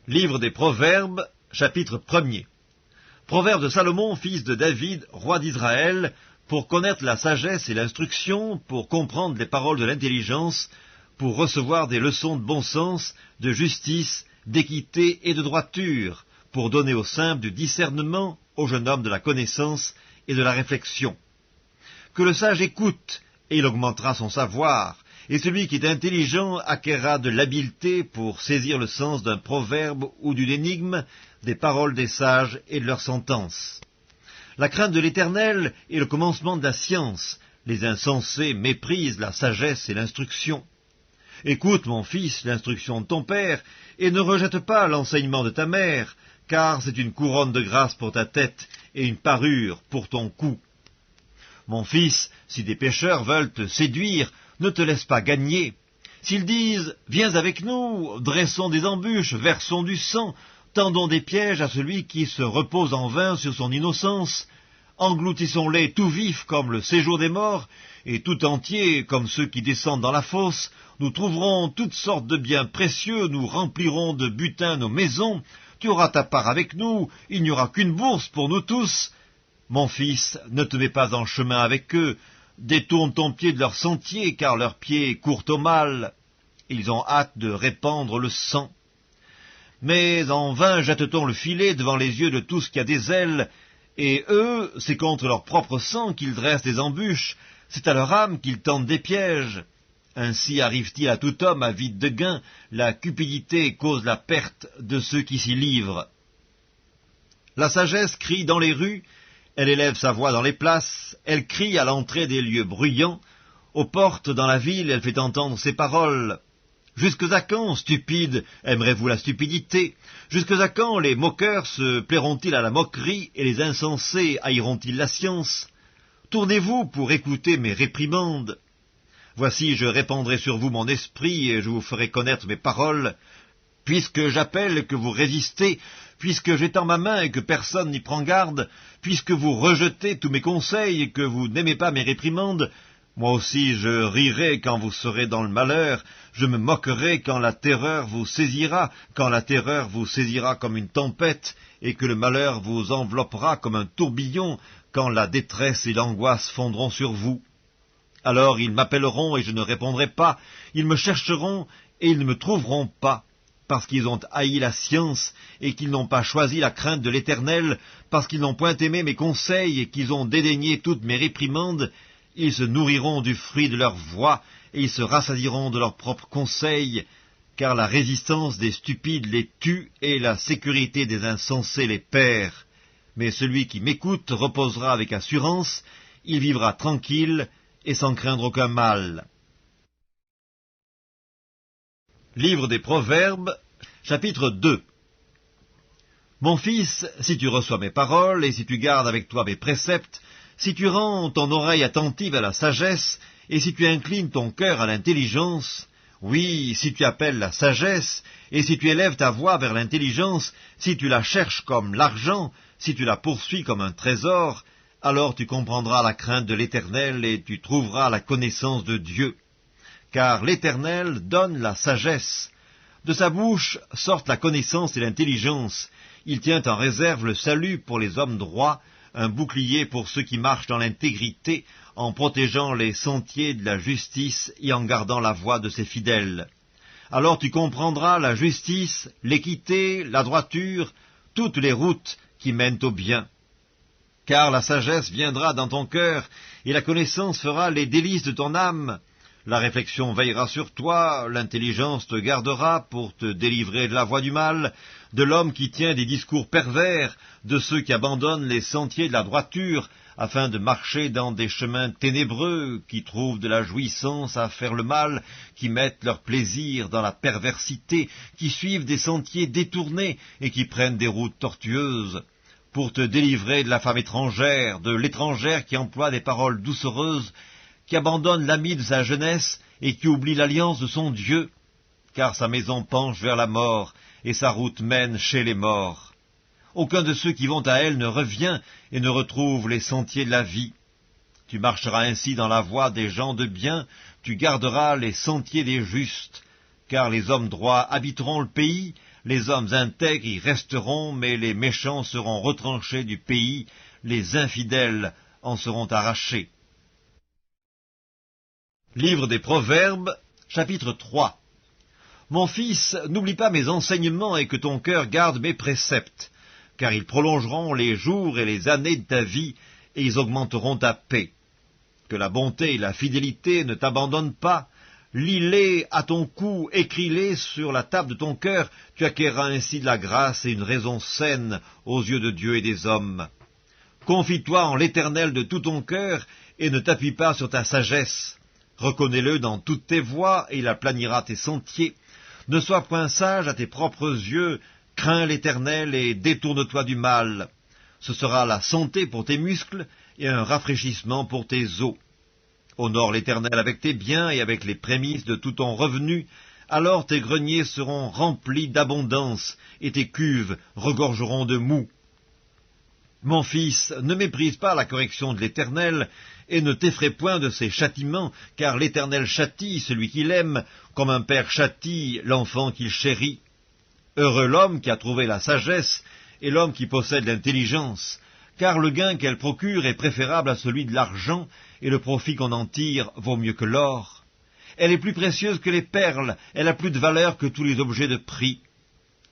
Livre des Proverbes, chapitre 1er. Proverbe de Salomon, fils de David, roi d'Israël, pour connaître la sagesse et l'instruction, pour comprendre les paroles de l'intelligence, pour recevoir des leçons de bon sens, de justice, d'équité et de droiture, pour donner aux simples du discernement, aux jeunes hommes de la connaissance et de la réflexion. Que le sage écoute, et il augmentera son savoir, et celui qui est intelligent acquerra de l'habileté pour saisir le sens d'un proverbe ou d'une énigme, des paroles des sages et de leurs sentences. La crainte de l'Éternel est le commencement de la science. Les insensés méprisent la sagesse et l'instruction. Écoute, mon fils, l'instruction de ton père, et ne rejette pas l'enseignement de ta mère, car c'est une couronne de grâce pour ta tête et une parure pour ton cou. Mon fils, si des pécheurs veulent te séduire, ne te laisse pas gagner. S'ils disent « Viens avec nous, dressons des embûches, versons du sang, tendons des pièges à celui qui se repose en vain sur son innocence, engloutissons-les tout vifs comme le séjour des morts, et tout entiers comme ceux qui descendent dans la fosse, nous trouverons toutes sortes de biens précieux, nous remplirons de butin nos maisons, tu auras ta part avec nous, il n'y aura qu'une bourse pour nous tous. Mon fils, ne te mets pas en chemin avec eux, détourne ton pied de leur sentier, car leurs pieds courent au mal. Ils ont hâte de répandre le sang. Mais en vain jette-t-on le filet devant les yeux de tous qui a des ailes, et eux, c'est contre leur propre sang qu'ils dressent des embûches, c'est à leur âme qu'ils tentent des pièges. Ainsi arrive-t-il à tout homme avide de gain, la cupidité cause la perte de ceux qui s'y livrent. La sagesse crie dans les rues, elle élève sa voix dans les places, elle crie à l'entrée des lieux bruyants, aux portes dans la ville, elle fait entendre ses paroles. Jusque à quand, stupides, aimerez-vous la stupidité? Jusque à quand les moqueurs se plairont-ils à la moquerie, et les insensés haïront-ils la science? Tournez-vous pour écouter mes réprimandes. Voici, je répandrai sur vous mon esprit, et je vous ferai connaître mes paroles. Puisque j'appelle et que vous résistez, puisque j'étends ma main et que personne n'y prend garde, puisque vous rejetez tous mes conseils et que vous n'aimez pas mes réprimandes, moi aussi je rirai quand vous serez dans le malheur, je me moquerai quand la terreur vous saisira comme une tempête, et que le malheur vous enveloppera comme un tourbillon, quand la détresse et l'angoisse fondront sur vous. Alors ils m'appelleront et je ne répondrai pas, ils me chercheront et ils ne me trouveront pas, parce qu'ils ont haï la science et qu'ils n'ont pas choisi la crainte de l'Éternel, parce qu'ils n'ont point aimé mes conseils et qu'ils ont dédaigné toutes mes réprimandes, ils se nourriront du fruit de leur voix et ils se rassasieront de leurs propres conseils, car la résistance des stupides les tue et la sécurité des insensés les perd. Mais celui qui m'écoute reposera avec assurance, il vivra tranquille et sans craindre aucun mal. Livre des Proverbes, chapitre 2. Mon fils, si tu reçois mes paroles, et si tu gardes avec toi mes préceptes, si tu rends ton oreille attentive à la sagesse, et si tu inclines ton cœur à l'intelligence, oui, si tu appelles la sagesse, et si tu élèves ta voix vers l'intelligence, si tu la cherches comme l'argent, si tu la poursuis comme un trésor, alors tu comprendras la crainte de l'Éternel, et tu trouveras la connaissance de Dieu. Car l'Éternel donne la sagesse. De sa bouche sortent la connaissance et l'intelligence. Il tient en réserve le salut pour les hommes droits, un bouclier pour ceux qui marchent dans l'intégrité, en protégeant les sentiers de la justice et en gardant la voie de ses fidèles. Alors tu comprendras la justice, l'équité, la droiture, toutes les routes qui mènent au bien. Car la sagesse viendra dans ton cœur, et la connaissance fera les délices de ton âme. La réflexion veillera sur toi, l'intelligence te gardera pour te délivrer de la voie du mal, de l'homme qui tient des discours pervers, de ceux qui abandonnent les sentiers de la droiture, afin de marcher dans des chemins ténébreux, qui trouvent de la jouissance à faire le mal, qui mettent leur plaisir dans la perversité, qui suivent des sentiers détournés et qui prennent des routes tortueuses, pour te délivrer de la femme étrangère, de l'étrangère qui emploie des paroles doucereuses, qui abandonne l'ami de sa jeunesse et qui oublie l'alliance de son Dieu, car sa maison penche vers la mort et sa route mène chez les morts. Aucun de ceux qui vont à elle ne revient et ne retrouve les sentiers de la vie. Tu marcheras ainsi dans la voie des gens de bien, tu garderas les sentiers des justes, car les hommes droits habiteront le pays, les hommes intègres y resteront, mais les méchants seront retranchés du pays, les infidèles en seront arrachés. Livre des Proverbes, chapitre 3. Mon fils, n'oublie pas mes enseignements et que ton cœur garde mes préceptes, car ils prolongeront les jours et les années de ta vie, et ils augmenteront ta paix. Que la bonté et la fidélité ne t'abandonnent pas, lis-les à ton cou, écris-les sur la table de ton cœur, tu acquerras ainsi de la grâce et une raison saine aux yeux de Dieu et des hommes. Confie-toi en l'Éternel de tout ton cœur, et ne t'appuie pas sur ta sagesse. Reconnais-le dans toutes tes voies, et il aplanira tes sentiers. Ne sois point sage à tes propres yeux, crains l'Éternel et détourne-toi du mal. Ce sera la santé pour tes muscles, et un rafraîchissement pour tes os. Honore l'Éternel avec tes biens et avec les prémices de tout ton revenu, alors tes greniers seront remplis d'abondance, et tes cuves regorgeront de moût. Mon fils, ne méprise pas la correction de l'Éternel, et ne t'effraie point de ses châtiments, car l'Éternel châtie celui qu'il aime, comme un père châtie l'enfant qu'il chérit. Heureux l'homme qui a trouvé la sagesse, et l'homme qui possède l'intelligence, car le gain qu'elle procure est préférable à celui de l'argent, et le profit qu'on en tire vaut mieux que l'or. Elle est plus précieuse que les perles, elle a plus de valeur que tous les objets de prix.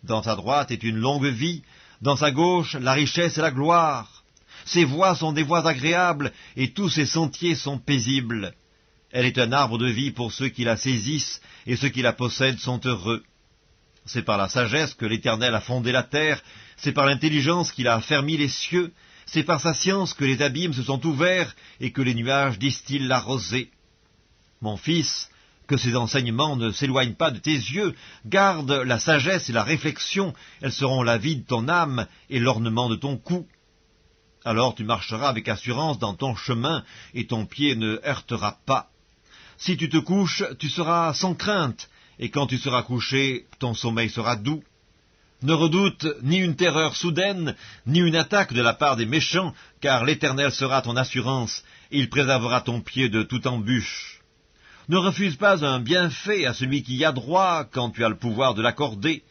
Dans sa droite est une longue vie, dans sa gauche la richesse et la gloire. Ses voies sont des voies agréables, et tous ses sentiers sont paisibles. Elle est un arbre de vie pour ceux qui la saisissent, et ceux qui la possèdent sont heureux. C'est par la sagesse que l'Éternel a fondé la terre, c'est par l'intelligence qu'il a affermi les cieux, c'est par sa science que les abîmes se sont ouverts, et que les nuages distillent la rosée. Mon fils, que ces enseignements ne s'éloignent pas de tes yeux, garde la sagesse et la réflexion, elles seront la vie de ton âme et l'ornement de ton cou. Alors tu marcheras avec assurance dans ton chemin, et ton pied ne heurtera pas. Si tu te couches, tu seras sans crainte, et quand tu seras couché, ton sommeil sera doux. Ne redoute ni une terreur soudaine, ni une attaque de la part des méchants, car l'Éternel sera ton assurance, et il préservera ton pied de toute embûche. Ne refuse pas un bienfait à celui qui y a droit, quand tu as le pouvoir de l'accorder.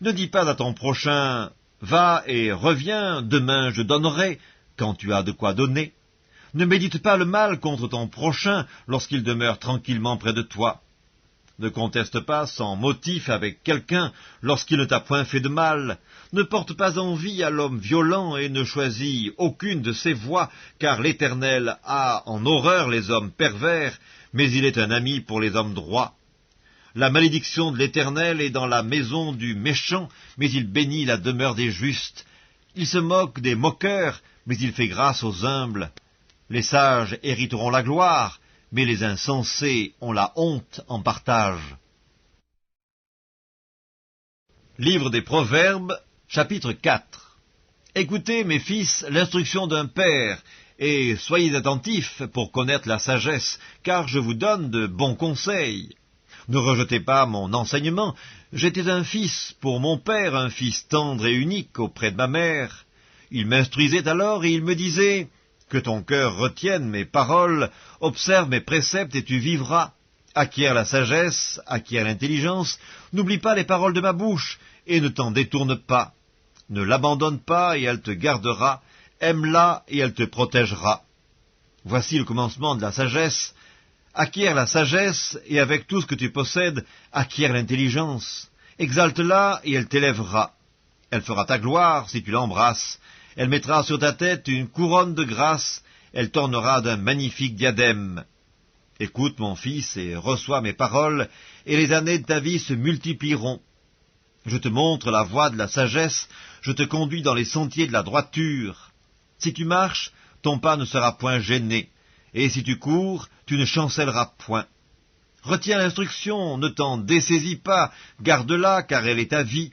Ne dis pas à ton prochain « Va et reviens, demain je donnerai », quand tu as de quoi donner. Ne médite pas le mal contre ton prochain lorsqu'il demeure tranquillement près de toi. Ne conteste pas sans motif avec quelqu'un lorsqu'il ne t'a point fait de mal. Ne porte pas envie à l'homme violent et ne choisis aucune de ses voies, car l'Éternel a en horreur les hommes pervers, mais il est un ami pour les hommes droits. La malédiction de l'Éternel est dans la maison du méchant, mais il bénit la demeure des justes. Il se moque des moqueurs, mais il fait grâce aux humbles. Les sages hériteront la gloire, mais les insensés ont la honte en partage. Livre des Proverbes, chapitre 4. Écoutez, mes fils, l'instruction d'un père, et soyez attentifs pour connaître la sagesse, car je vous donne de bons conseils. Ne rejetez pas mon enseignement, j'étais un fils pour mon père, un fils tendre et unique auprès de ma mère. Il m'instruisait alors et il me disait « Que ton cœur retienne mes paroles, observe mes préceptes et tu vivras. Acquiert la sagesse, acquiert l'intelligence, n'oublie pas les paroles de ma bouche et ne t'en détourne pas. Ne l'abandonne pas et elle te gardera, aime-la et elle te protégera. Voici le commencement de la sagesse. Acquiert la sagesse et avec tout ce que tu possèdes, acquiert l'intelligence. Exalte-la et elle t'élèvera. Elle fera ta gloire si tu l'embrasses. Elle mettra sur ta tête une couronne de grâce, elle t'ornera d'un magnifique diadème. Écoute, mon fils, et reçois mes paroles, et les années de ta vie se multiplieront. Je te montre la voie de la sagesse, je te conduis dans les sentiers de la droiture. Si tu marches, ton pas ne sera point gêné, et si tu cours, tu ne chancelleras point. Retiens l'instruction, ne t'en dessaisis pas, garde-la, car elle est ta vie.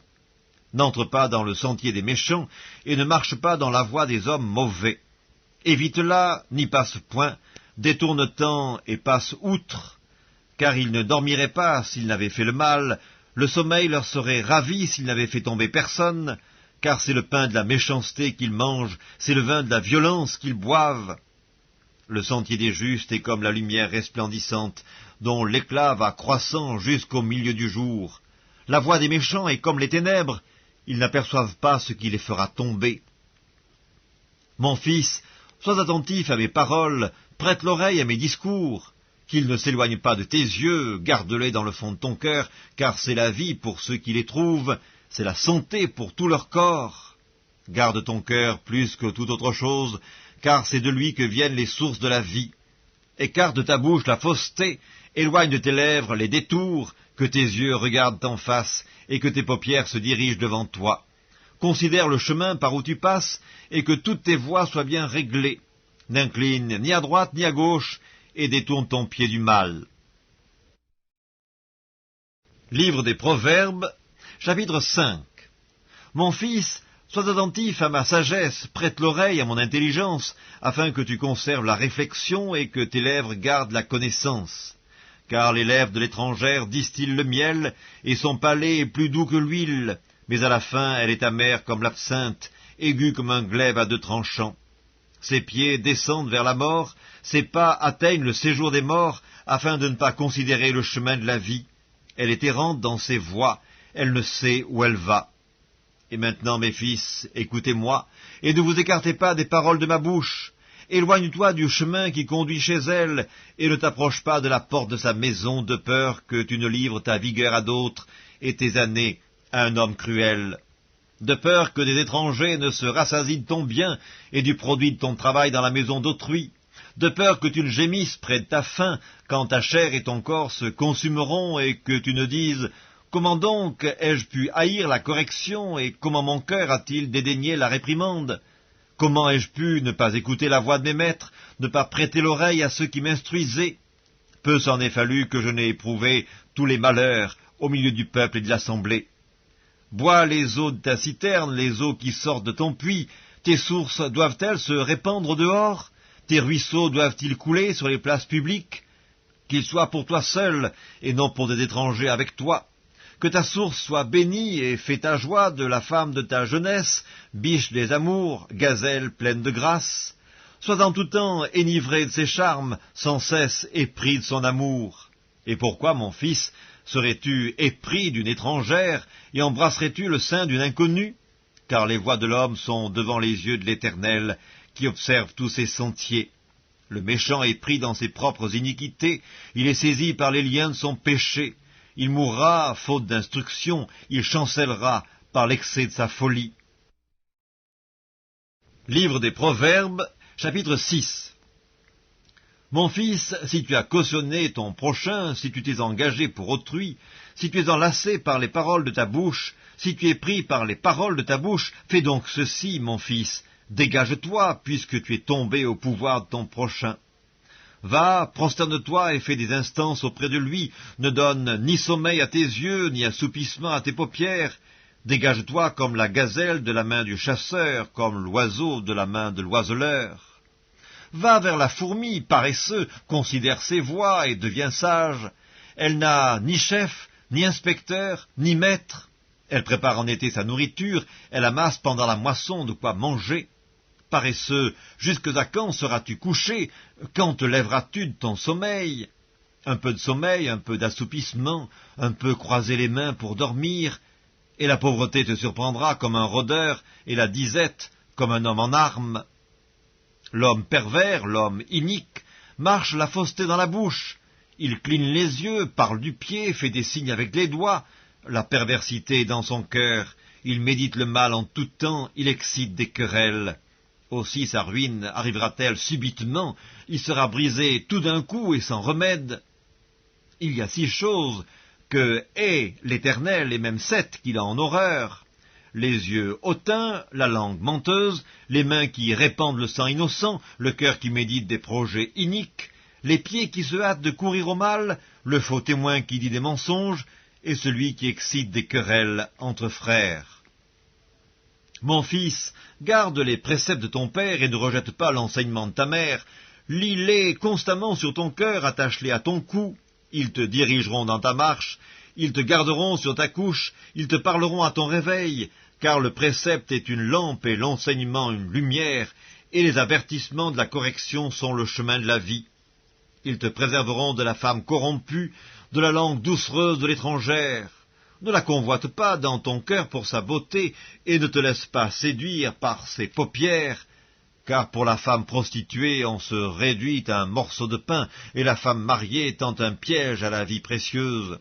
N'entre pas dans le sentier des méchants, et ne marche pas dans la voie des hommes mauvais. Évite-la, n'y passe point, détourne-t'en et passe outre, car ils ne dormiraient pas s'ils n'avaient fait le mal, le sommeil leur serait ravi s'ils n'avaient fait tomber personne, car c'est le pain de la méchanceté qu'ils mangent, c'est le vin de la violence qu'ils boivent. Le sentier des justes est comme la lumière resplendissante dont l'éclat va croissant jusqu'au milieu du jour. La voix des méchants est comme les ténèbres, ils n'aperçoivent pas ce qui les fera tomber. Mon fils, sois attentif à mes paroles, prête l'oreille à mes discours, qu'ils ne s'éloignent pas de tes yeux, garde-les dans le fond de ton cœur, car c'est la vie pour ceux qui les trouvent, c'est la santé pour tout leur corps. Garde ton cœur plus que toute autre chose, car c'est de lui que viennent les sources de la vie. Écarte de ta bouche la fausseté, éloigne de tes lèvres les détours, que tes yeux regardent en face, et que tes paupières se dirigent devant toi. Considère le chemin par où tu passes, et que toutes tes voies soient bien réglées. N'incline ni à droite ni à gauche, et détourne ton pied du mal. Livre des Proverbes, chapitre 5. Mon fils, sois attentif à ma sagesse, prête l'oreille à mon intelligence, afin que tu conserves la réflexion et que tes lèvres gardent la connaissance. Car les lèvres de l'étrangère distillent le miel, et son palais est plus doux que l'huile, mais à la fin elle est amère comme l'absinthe, aiguë comme un glaive à deux tranchants. Ses pieds descendent vers la mort, ses pas atteignent le séjour des morts, afin de ne pas considérer le chemin de la vie. Elle est errante dans ses voies, elle ne sait où elle va. Et maintenant, mes fils, écoutez-moi, et ne vous écartez pas des paroles de ma bouche. Éloigne-toi du chemin qui conduit chez elle, et ne t'approche pas de la porte de sa maison, de peur que tu ne livres ta vigueur à d'autres, et tes années à un homme cruel. De peur que des étrangers ne se rassasient de ton bien, et du produit de ton travail dans la maison d'autrui. De peur que tu ne gémisses près de ta faim, quand ta chair et ton corps se consumeront, et que tu ne dises « Comment donc ai-je pu haïr la correction, et comment mon cœur a-t-il dédaigné la réprimande ? Comment ai-je pu ne pas écouter la voix de mes maîtres, ne pas prêter l'oreille à ceux qui m'instruisaient ? Peu s'en est fallu que je n'ai éprouvé tous les malheurs au milieu du peuple et de l'assemblée. Bois les eaux de ta citerne, les eaux qui sortent de ton puits. Tes sources doivent-elles se répandre dehors ? Tes ruisseaux doivent-ils couler sur les places publiques ? Qu'ils soient pour toi seul, et non pour des étrangers avec toi. Que ta source soit bénie, et fais ta joie de la femme de ta jeunesse, biche des amours, gazelle pleine de grâce. Sois en tout temps enivré de ses charmes, sans cesse épris de son amour. Et pourquoi, mon fils, serais-tu épris d'une étrangère, et embrasserais-tu le sein d'une inconnue ? Car les voies de l'homme sont devant les yeux de l'Éternel, qui observe tous ses sentiers. Le méchant est pris dans ses propres iniquités, il est saisi par les liens de son péché. Il mourra, faute d'instruction, il chancellera par l'excès de sa folie. Livre des Proverbes, chapitre 6. Mon fils, si tu as cautionné ton prochain, si tu t'es engagé pour autrui, si tu es enlacé par les paroles de ta bouche, si tu es pris par les paroles de ta bouche, fais donc ceci, mon fils, dégage-toi, puisque tu es tombé au pouvoir de ton prochain. Va, prosterne-toi et fais des instances auprès de lui, ne donne ni sommeil à tes yeux, ni assoupissement à tes paupières. Dégage-toi comme la gazelle de la main du chasseur, comme l'oiseau de la main de l'oiseleur. Va vers la fourmi, paresseux, considère ses voies et deviens sage. Elle n'a ni chef, ni inspecteur, ni maître. Elle prépare en été sa nourriture, elle amasse pendant la moisson de quoi manger. Paresseux, jusque à quand seras-tu couché? Quand te lèveras-tu de ton sommeil? Un peu de sommeil, un peu d'assoupissement, un peu croiser les mains pour dormir, et la pauvreté te surprendra comme un rôdeur, et la disette comme un homme en armes. L'homme pervers, l'homme inique, marche la fausseté dans la bouche. Il cligne les yeux, parle du pied, fait des signes avec les doigts. La perversité est dans son cœur. Il médite le mal en tout temps, il excite des querelles. Aussi sa ruine arrivera-t-elle subitement, il sera brisé tout d'un coup et sans remède. Il y a 6 choses que hait l'Éternel, et même 7 qu'il a en horreur. Les yeux hautains, la langue menteuse, les mains qui répandent le sang innocent, le cœur qui médite des projets iniques, les pieds qui se hâtent de courir au mal, le faux témoin qui dit des mensonges, et celui qui excite des querelles entre frères. Mon fils, garde les préceptes de ton père et ne rejette pas l'enseignement de ta mère. Lis-les constamment sur ton cœur, attache-les à ton cou. Ils te dirigeront dans ta marche, ils te garderont sur ta couche, ils te parleront à ton réveil, car le précepte est une lampe et l'enseignement une lumière, et les avertissements de la correction sont le chemin de la vie. Ils te préserveront de la femme corrompue, de la langue doucereuse de l'étrangère. Ne la convoite pas dans ton cœur pour sa beauté, et ne te laisse pas séduire par ses paupières, car pour la femme prostituée on se réduit à un morceau de pain, et la femme mariée tend un piège à la vie précieuse.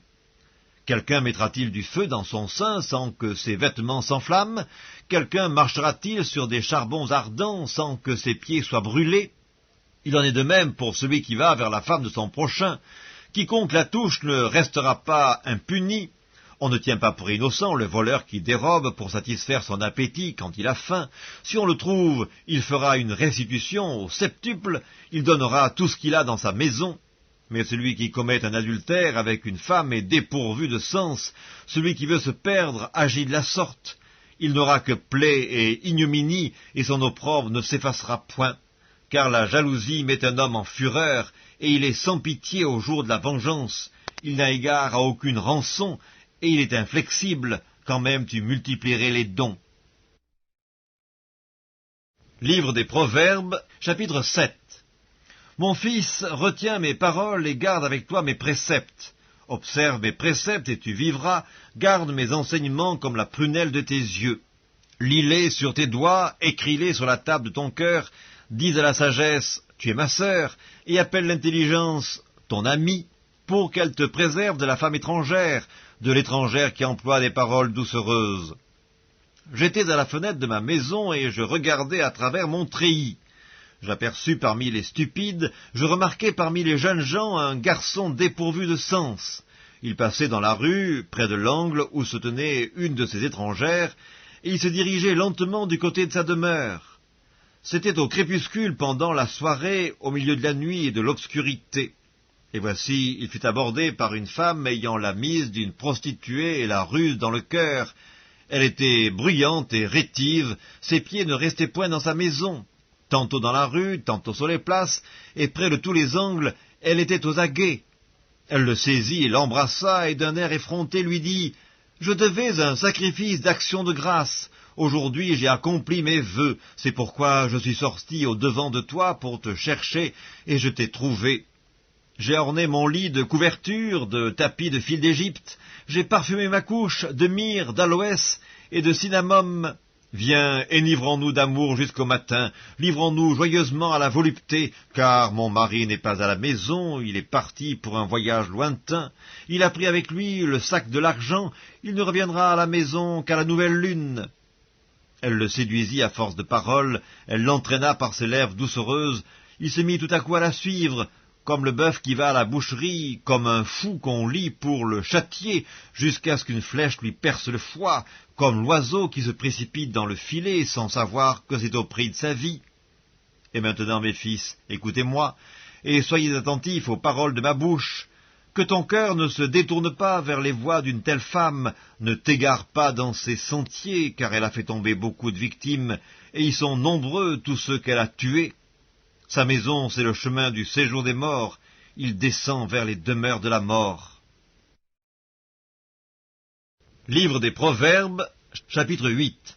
Quelqu'un mettra-t-il du feu dans son sein sans que ses vêtements s'enflamment? Quelqu'un marchera-t-il sur des charbons ardents sans que ses pieds soient brûlés? Il en est de même pour celui qui va vers la femme de son prochain. Quiconque la touche ne restera pas impuni. On ne tient pas pour innocent le voleur qui dérobe pour satisfaire son appétit quand il a faim. Si on le trouve, il fera une restitution au septuple, il donnera tout ce qu'il a dans sa maison. Mais celui qui commet un adultère avec une femme est dépourvu de sens. Celui qui veut se perdre agit de la sorte. Il n'aura que plaie et ignominie, et son opprobre ne s'effacera point. Car la jalousie met un homme en fureur, et il est sans pitié au jour de la vengeance. Il n'a égard à aucune rançon, et il est inflexible, quand même tu multiplierais les dons. Livre des Proverbes, chapitre 7. Mon fils, retiens mes paroles et garde avec toi mes préceptes. Observe mes préceptes et tu vivras, garde mes enseignements comme la prunelle de tes yeux. Lis-les sur tes doigts, écris-les sur la table de ton cœur, dis à la sagesse, tu es ma sœur, et appelle l'intelligence, ton amie, pour qu'elle te préserve de la femme étrangère, de l'étrangère qui emploie des paroles doucereuses. J'étais à la fenêtre de ma maison et je regardais à travers mon treillis. J'aperçus parmi les stupides, je remarquai parmi les jeunes gens un garçon dépourvu de sens. Il passait dans la rue, près de l'angle où se tenait une de ces étrangères, et il se dirigeait lentement du côté de sa demeure. C'était au crépuscule pendant la soirée, au milieu de la nuit et de l'obscurité. Et voici, il fut abordé par une femme ayant la mise d'une prostituée et la ruse dans le cœur. Elle était bruyante et rétive, ses pieds ne restaient point dans sa maison. Tantôt dans la rue, tantôt sur les places, et près de tous les angles, elle était aux aguets. Elle le saisit et l'embrassa, et d'un air effronté lui dit « Je devais un sacrifice d'action de grâce. Aujourd'hui j'ai accompli mes vœux, c'est pourquoi je suis sorti au-devant de toi pour te chercher, et je t'ai trouvé. J'ai orné mon lit de couvertures, de tapis de fil d'Égypte, j'ai parfumé ma couche de myrrhe, d'aloès et de cinnamome. Viens, enivrons-nous d'amour jusqu'au matin, livrons-nous joyeusement à la volupté, car mon mari n'est pas à la maison, il est parti pour un voyage lointain, il a pris avec lui le sac de l'argent, il ne reviendra à la maison qu'à la nouvelle lune. » Elle le séduisit à force de paroles, elle l'entraîna par ses lèvres doucereuses, il se mit tout à coup à la suivre, comme le bœuf qui va à la boucherie, comme un fou qu'on lie pour le châtier, jusqu'à ce qu'une flèche lui perce le foie, comme l'oiseau qui se précipite dans le filet sans savoir que c'est au prix de sa vie. Et maintenant, mes fils, écoutez-moi, et soyez attentifs aux paroles de ma bouche. Que ton cœur ne se détourne pas vers les voies d'une telle femme, ne t'égare pas dans ses sentiers, car elle a fait tomber beaucoup de victimes, et ils sont nombreux tous ceux qu'elle a tués. Sa maison, c'est le chemin du séjour des morts. Il descend vers les demeures de la mort. Livre des Proverbes, chapitre 8.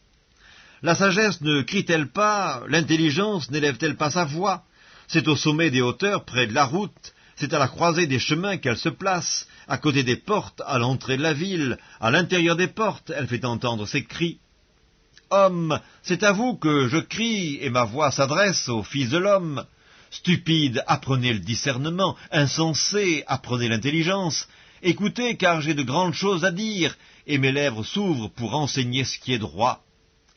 La sagesse ne crie-t-elle pas, l'intelligence n'élève-t-elle pas sa voix? C'est au sommet des hauteurs, près de la route, c'est à la croisée des chemins qu'elle se place, à côté des portes, à l'entrée de la ville, à l'intérieur des portes, elle fait entendre ses cris. Homme, c'est à vous que je crie, et ma voix s'adresse au Fils de l'homme. Stupide, apprenez le discernement, insensé, apprenez l'intelligence. Écoutez, car j'ai de grandes choses à dire, et mes lèvres s'ouvrent pour enseigner ce qui est droit.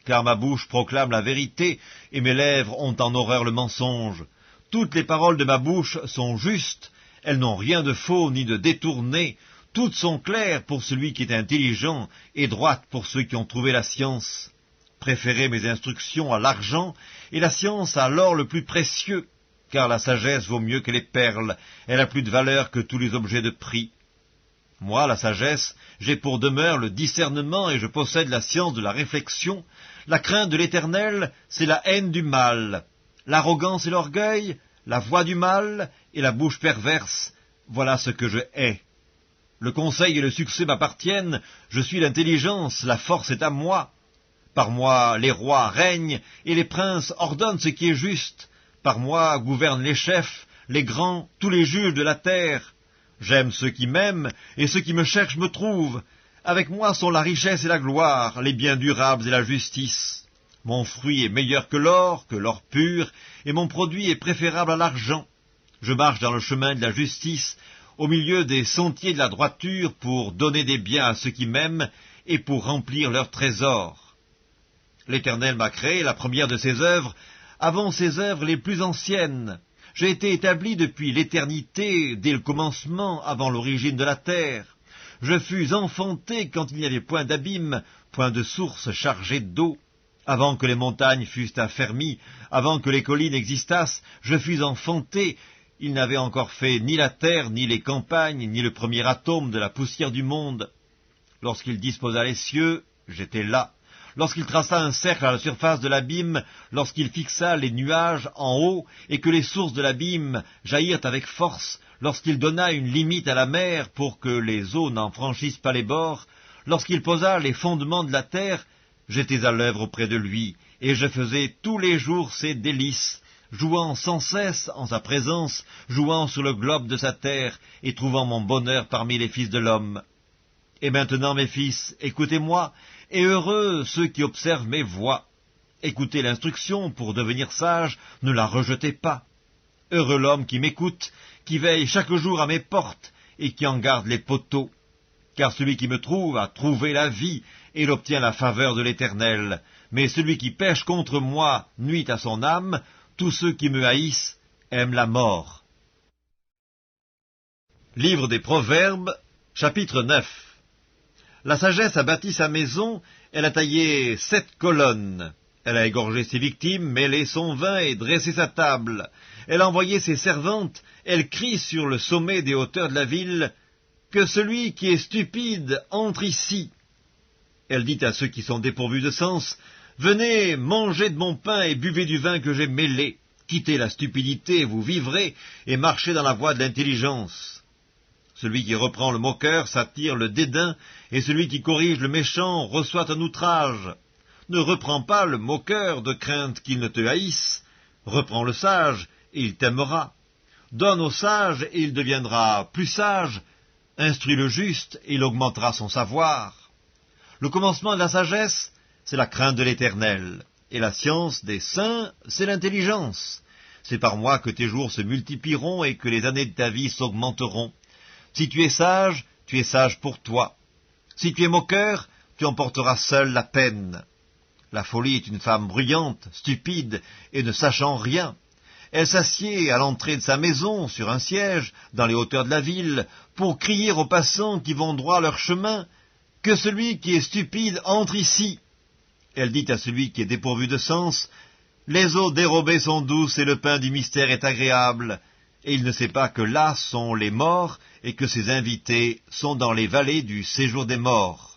Car ma bouche proclame la vérité, et mes lèvres ont en horreur le mensonge. Toutes les paroles de ma bouche sont justes, elles n'ont rien de faux ni de détourné, toutes sont claires pour celui qui est intelligent, et droites pour ceux qui ont trouvé la science. Préférez mes instructions à l'argent, et la science à l'or le plus précieux, car la sagesse vaut mieux que les perles, elle a plus de valeur que tous les objets de prix. Moi, la sagesse, j'ai pour demeure le discernement, et je possède la science de la réflexion. La crainte de l'Éternel, c'est la haine du mal. L'arrogance et l'orgueil, la voix du mal et la bouche perverse, voilà ce que je hais. Le conseil et le succès m'appartiennent, je suis l'intelligence, la force est à moi. Par moi les rois règnent, et les princes ordonnent ce qui est juste. Par moi gouvernent les chefs, les grands, tous les juges de la terre. J'aime ceux qui m'aiment, et ceux qui me cherchent me trouvent. Avec moi sont la richesse et la gloire, les biens durables et la justice. Mon fruit est meilleur que l'or pur, et mon produit est préférable à l'argent. Je marche dans le chemin de la justice, au milieu des sentiers de la droiture, pour donner des biens à ceux qui m'aiment, et pour remplir leurs trésors. L'Éternel m'a créé, la première de ses œuvres, avant ses œuvres les plus anciennes. J'ai été établi depuis l'éternité, dès le commencement, avant l'origine de la terre. Je fus enfanté quand il n'y avait point d'abîme, point de source chargée d'eau. Avant que les montagnes fussent affermies, avant que les collines existassent, je fus enfanté. Il n'avait encore fait ni la terre, ni les campagnes, ni le premier atome de la poussière du monde. Lorsqu'il disposa les cieux, j'étais là. Lorsqu'il traça un cercle à la surface de l'abîme, lorsqu'il fixa les nuages en haut, et que les sources de l'abîme jaillirent avec force, lorsqu'il donna une limite à la mer pour que les eaux n'en franchissent pas les bords, lorsqu'il posa les fondements de la terre, j'étais à l'œuvre auprès de lui, et je faisais tous les jours ses délices, jouant sans cesse en sa présence, jouant sur le globe de sa terre, et trouvant mon bonheur parmi les fils de l'homme. Et maintenant, mes fils, écoutez-moi, et heureux ceux qui observent mes voies. Écoutez l'instruction pour devenir sage, ne la rejetez pas. Heureux l'homme qui m'écoute, qui veille chaque jour à mes portes, et qui en garde les poteaux. Car celui qui me trouve a trouvé la vie, et il obtient la faveur de l'Éternel. Mais celui qui pêche contre moi nuit à son âme, tous ceux qui me haïssent aiment la mort. Livre des Proverbes, chapitre 9. La sagesse a bâti sa maison, elle a taillé 7 colonnes. Elle a égorgé ses victimes, mêlé son vin et dressé sa table. Elle a envoyé ses servantes, elle crie sur le sommet des hauteurs de la ville, « Que celui qui est stupide entre ici !» Elle dit à ceux qui sont dépourvus de sens, « Venez, mangez de mon pain et buvez du vin que j'ai mêlé. Quittez la stupidité, vous vivrez, et marchez dans la voie de l'intelligence. » Celui qui reprend le moqueur s'attire le dédain, et celui qui corrige le méchant reçoit un outrage. Ne reprends pas le moqueur de crainte qu'il ne te haïsse. Reprends le sage, et il t'aimera. Donne au sage, et il deviendra plus sage. Instruis le juste, et il augmentera son savoir. Le commencement de la sagesse, c'est la crainte de l'Éternel, et la science des saints, c'est l'intelligence. C'est par moi que tes jours se multiplieront, et que les années de ta vie s'augmenteront. Si tu es sage pour toi. Si tu es moqueur, tu emporteras seul la peine. La folie est une femme bruyante, stupide, et ne sachant rien. Elle s'assied à l'entrée de sa maison, sur un siège, dans les hauteurs de la ville, pour crier aux passants qui vont droit leur chemin, « Que celui qui est stupide entre ici !» Elle dit à celui qui est dépourvu de sens, « Les eaux dérobées sont douces et le pain du mystère est agréable. » Et il ne sait pas que là sont les morts, et que ses invités sont dans les vallées du séjour des morts.